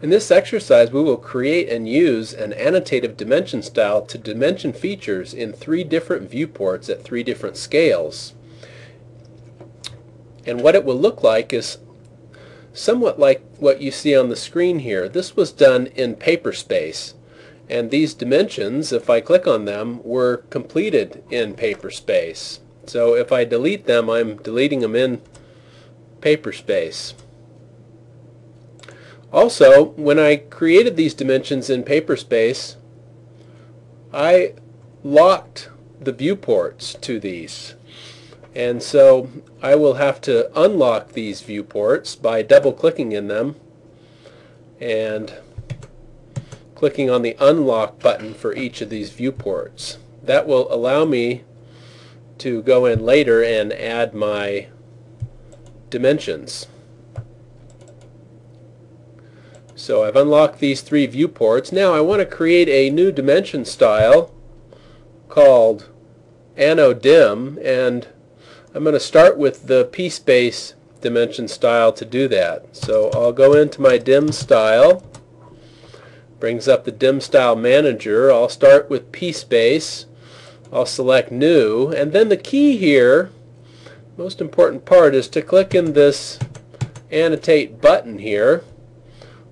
In this exercise, we will create and use an annotative dimension style to dimension features in 3 different viewports at 3 different scales. And what it will look like is somewhat like what you see on the screen here. This was done in Paperspace, and these dimensions, if I click on them, were completed in Paperspace. So if I delete them, I'm deleting them in Paperspace. Also, when I created these dimensions in Paperspace, I locked the viewports to these. And so I will have to unlock these viewports by double-clicking in them and clicking on the unlock button for each of these viewports. That will allow me to go in later and add my dimensions. So I've unlocked these 3 viewports. Now I want to create a new dimension style called Annotative, and I'm going to start with the P-space dimension style to do that. So I'll go into my dim style, brings up the dim style manager. I'll start with P-space. I'll select new, and then the key here, most important part, is to click in this annotate button here.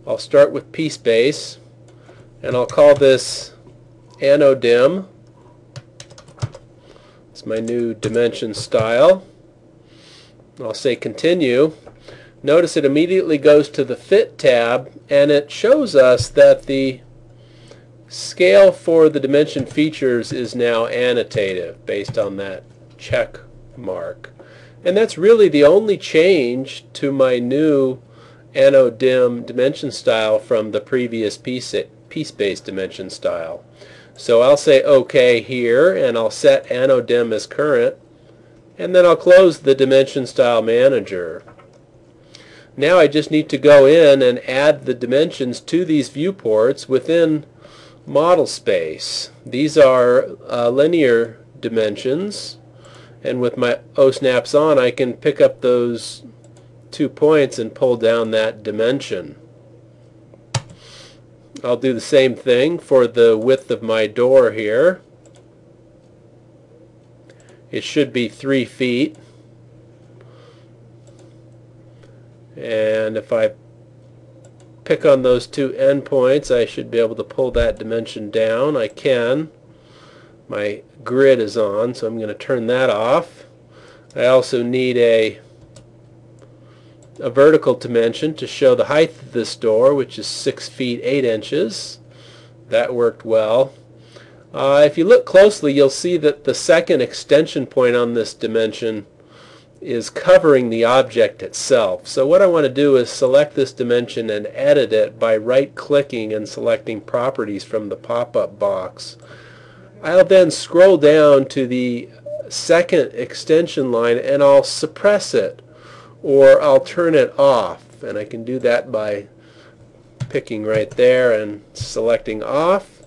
I'll start with P-space, and I'll call this Annotative. It's my new dimension style. I'll say continue. Notice it immediately goes to the Fit tab, and it shows us that the scale for the dimension features is now annotative based on that check mark. And that's really the only change to my new Annotative dimension style from the previous P-space dimension style. So I'll say OK here, and I'll set Annotative as current, and then I'll close the dimension style manager. Now I just need to go in and add the dimensions to these viewports within model space. These are linear dimensions, and with my O snaps on, I can pick up those 2 points and pull down that dimension. I'll do the same thing for the width of my door here. It should be 3 feet. And if I pick on those 2 endpoints, I should be able to pull that dimension down. I can. My grid is on, so I'm going to turn that off. I also need a vertical dimension to show the height of this door, which is 6 feet 8 inches. That worked well. If you look closely, you'll see that the second extension point on this dimension is covering the object itself. So what I want to do is select this dimension and edit it by right-clicking and selecting Properties from the pop-up box. I'll then scroll down to the second extension line and I'll suppress it, or I'll turn it off, and I can do that by picking right there and selecting off.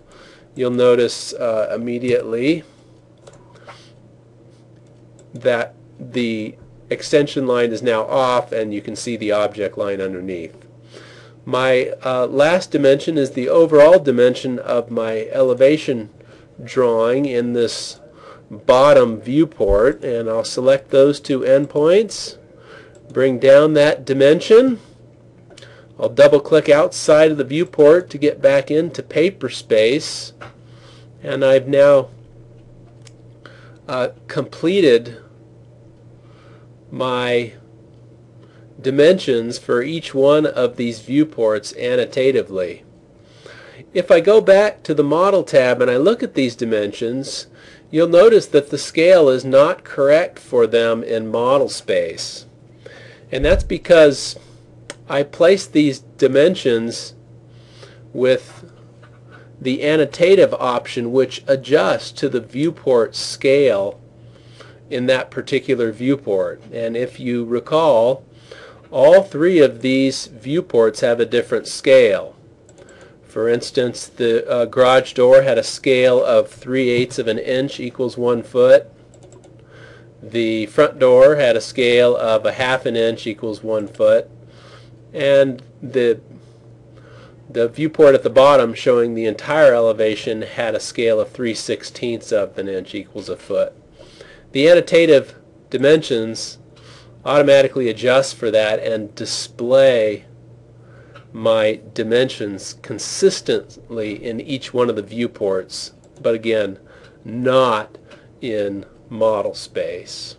You'll notice immediately that the extension line is now off, and you can see the object line underneath. My last dimension is the overall dimension of my elevation drawing in this bottom viewport, and I'll select those 2 endpoints. Bring down that dimension. I'll double click outside of the viewport to get back into Paperspace, and I've now completed my dimensions for each one of these viewports annotatively. If I go back to the Model tab and I look at these dimensions, you'll notice that the scale is not correct for them in model space. And that's because I placed these dimensions with the annotative option, which adjusts to the viewport scale in that particular viewport. And if you recall, all 3 of these viewports have a different scale. For instance, the garage door had a scale of 3/8 of an inch equals 1 foot. The front door had a scale of 1/2 an inch equals 1 foot, and the The viewport at the bottom showing the entire elevation had a scale of 3/16 of an inch equals a foot. The annotative dimensions automatically adjust for that and display my dimensions consistently in each one of the viewports, but again, not in model space.